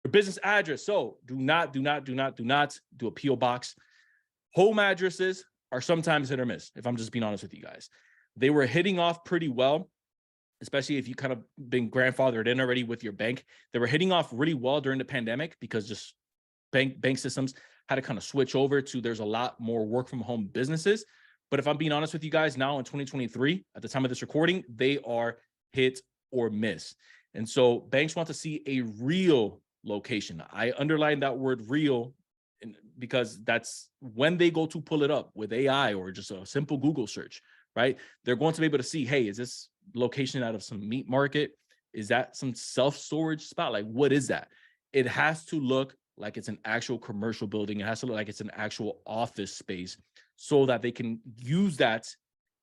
Your business address. So do not do a P.O. box. Home addresses are sometimes hit or miss, if I'm just being honest with you guys. They were hitting off pretty well, especially if you kind of been grandfathered in already with your bank. They were hitting off really well during the pandemic because just bank systems had to kind of switch over to there's a lot more work from home businesses. But if I'm being honest with you guys, now in 2023, at the time of this recording, they are hit or miss. And so banks want to see a real location. I underline that word real because that's when they go to pull it up with AI or just a simple Google search, right? They're going to be able to see, hey, is this location out of some meat market? Is that some self-storage spot? Like, what is that? It has to look like it's an actual commercial building. It has to look like it's an actual office space so that they can use that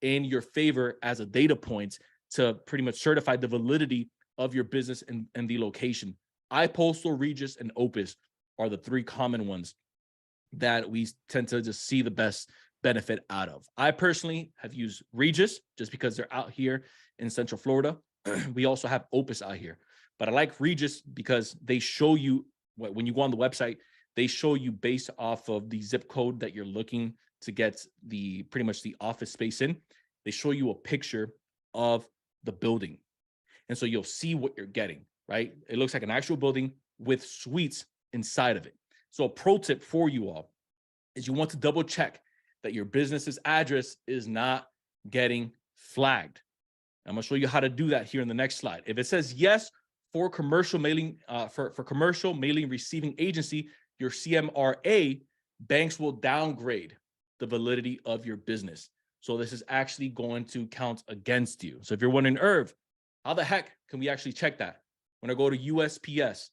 in your favor as a data point to pretty much certify the validity of your business and the location. iPostal, Regis, and Opus are the three common ones that we tend to just see the best benefit out of. I personally have used Regis just because they're out here in Central Florida. We also have Opus out here, but I like Regis because they show you when you go on the website, they show you based off of the zip code that you're looking to get the pretty much the office space in. They show you a picture of the building. And so you'll see what you're getting, right? It looks like an actual building with suites inside of it. So a pro tip for you all is you want to double check that your business's address is not getting flagged. I'm going to show you how to do that here in the next slide. If it says yes for commercial mailing, for commercial mailing receiving agency, your CMRA, banks will downgrade the validity of your business. So this is actually going to count against you. So if you're wondering, Irv, how the heck can we actually check that? When I go to USPS.com,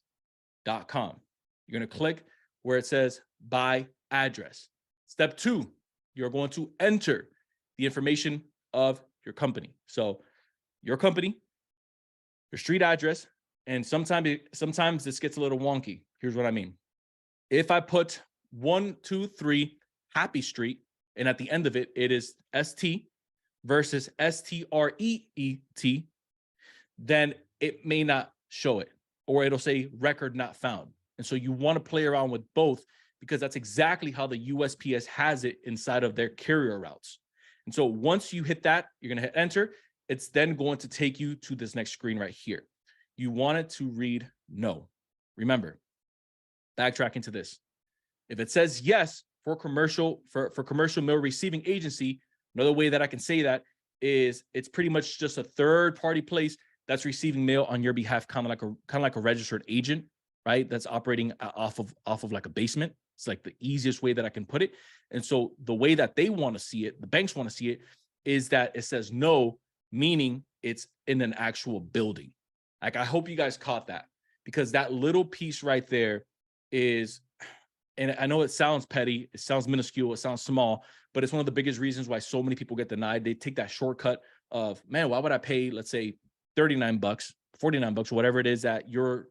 you're going to click where it says by address. Step 2, you're going to enter the information of your company. So your company, your street address, and sometimes this gets a little wonky. Here's what I mean. If I put 123 Happy Street, and at the end of it, it is ST versus STREET, then it may not show it, or it'll say record not found. And so you want to play around with both because that's exactly how the USPS has it inside of their carrier routes. And so once you hit that, you're going to hit enter. It's then going to take you to this next screen right here. You want it to read no. Remember, backtracking to this. If it says yes for commercial mail receiving agency, another way that I can say that is it's pretty much just a third party place that's receiving mail on your behalf, kind of like a registered agent, right? That's operating off of like a basement. It's like the easiest way that I can put it. And so the way that they want to see it, the banks want to see it, is that it says no, meaning it's in an actual building. Like, I hope you guys caught that, because that little piece right there is, and I know it sounds petty, it sounds minuscule, it sounds small, but it's one of the biggest reasons why so many people get denied. They take that shortcut of, man, why would I pay, let's say, $39, $49, whatever it is that your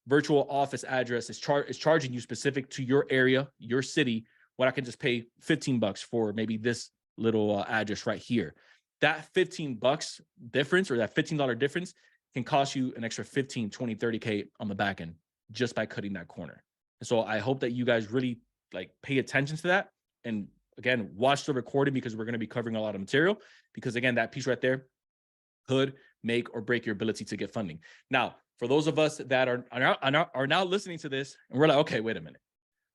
virtual office address is charging you specific to your area, your city, when I can just pay $15 for maybe this little address right here. That $15 difference, or that $15 difference, can cost you an extra 15, 20, 30K on the back end just by cutting that corner. And so I hope that you guys really pay attention to that. And again, watch the recording, because we're going to be covering a lot of material, because again, that piece right there could make or break your ability to get funding. Now, for those of us that are now listening to this and we're like, okay, wait a minute.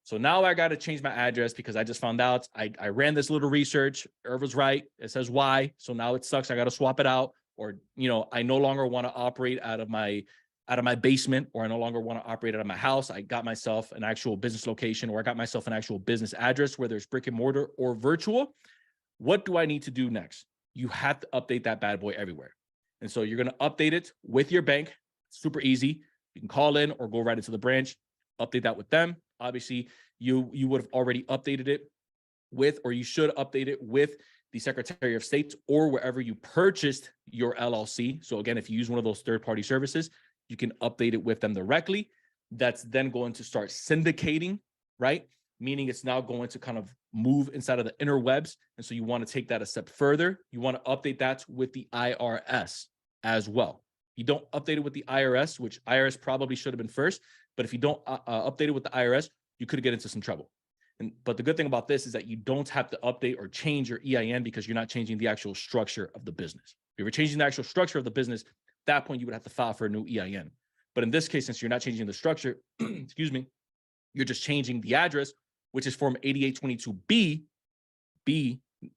So now I got to change my address because I just found out I ran this little research. Irv was right. It says Y. So now it sucks. I got to swap it out, or, I no longer want to operate out of my basement, or I no longer want to operate out of my house. I got myself an actual business location, or I got myself an actual business address, whether it's brick and mortar or virtual. What do I need to do next? You have to update that bad boy everywhere. And so you're going to update it with your bank. Super easy. You can call in or go right into the branch, update that with them. Obviously, you would have already updated it with, or you should update it with, the Secretary of State or wherever you purchased your LLC. So again, if you use one of those third-party services, you can update it with them directly. That's then going to start syndicating, right? Meaning it's now going to kind of move inside of the interwebs. And so you want to take that a step further. You want to update that with the IRS as well. You don't update it with the IRS, which IRS probably should have been first. But if you don't update it with the IRS, you could get into some trouble. But the good thing about this is that you don't have to update or change your EIN because you're not changing the actual structure of the business. If you were changing the actual structure of the business, at that point, you would have to file for a new EIN. But in this case, since you're not changing the structure, excuse me, you're just changing the address, which is Form 8822B,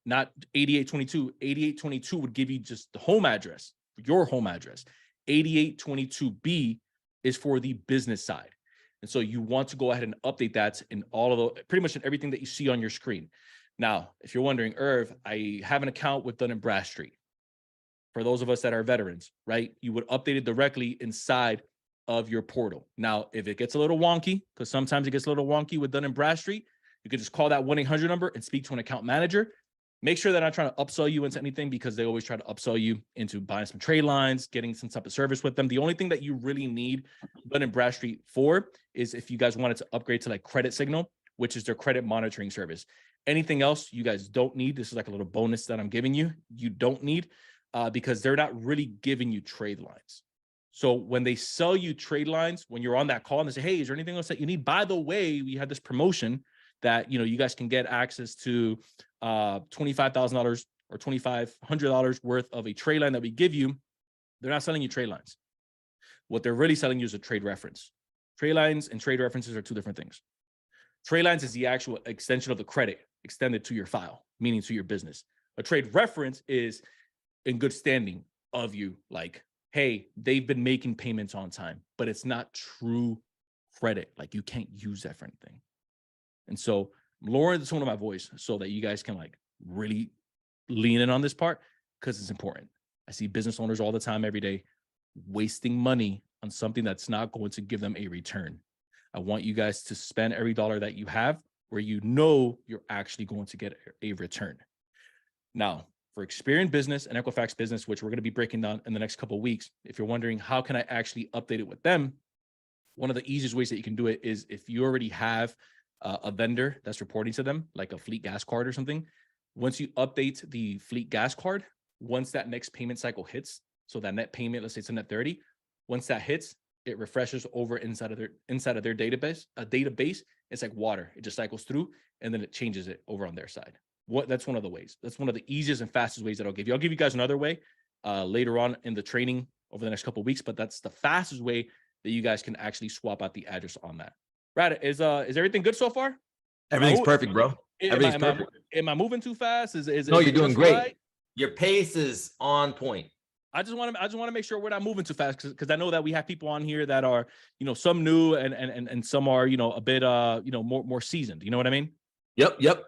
not 8822. 8822 would give you just the home address, your home address. 8822B is for the business side. And so you want to go ahead and update that in all of the, pretty much in everything that you see on your screen. Now, if you're wondering, Irv, I have an account with Dun & Bradstreet. For those of us that are veterans, right? You would update it directly inside of your portal. Now, if it gets a little wonky, because sometimes it gets a little wonky with Dun & Bradstreet, you could just call that 1-800 number and speak to an account manager. Make sure that I'm trying to upsell you into anything, because they always try to upsell you into buying some trade lines, getting some type of service with them. The only thing that you really need Dun & Bradstreet for is if you guys wanted to upgrade to like Credit Signal, which is their credit monitoring service. Anything else you guys don't need. This is like a little bonus that I'm giving you. You don't need because they're not really giving you trade lines. So when they sell you trade lines, when you're on that call and they say, hey, is there anything else that you need? By the way, we had this promotion that, you know, you guys can get access to $25,000 or $2,500 worth of a trade line that we give you. They're not selling you trade lines. What they're really selling you is a trade reference. Trade lines and trade references are two different things. Trade lines is the actual extension of the credit extended to your file, meaning to your business. A trade reference is in good standing of you, like, hey, they've been making payments on time, but it's not true credit. Like, you can't use that for anything. And so I'm lowering the tone of my voice so that you guys can like really lean in on this part, because it's important. I see business owners all the time, every day, wasting money on something that's not going to give them a return. I want you guys to spend every dollar that you have where you know you're actually going to get a return. Now, for Experian Business and Equifax Business, which we're going to be breaking down in the next couple of weeks, if you're wondering how can I actually update it with them, one of the easiest ways that you can do it is if you already have a vendor that's reporting to them, like a fleet gas card or something. Once you update the fleet gas card, once that next payment cycle hits, so that net payment, let's say it's a net 30, once that hits, it refreshes over inside of their database. A database, it's like water. It just cycles through and then it changes it over on their side. That's one of the ways. That's one of the easiest and fastest ways that I'll give you. I'll give you guys another way later on in the training over the next couple of weeks, but that's the fastest way that you guys can actually swap out the address on that. Rad, is everything good so far? Everything's perfect, bro. Everything's perfect. Am I moving too fast? No, you're doing great. Right? Your pace is on point. I just want to make sure we're not moving too fast, because I know that we have people on here that are, you know, some new and some are, you know, a bit more seasoned. You know what I mean? Yep.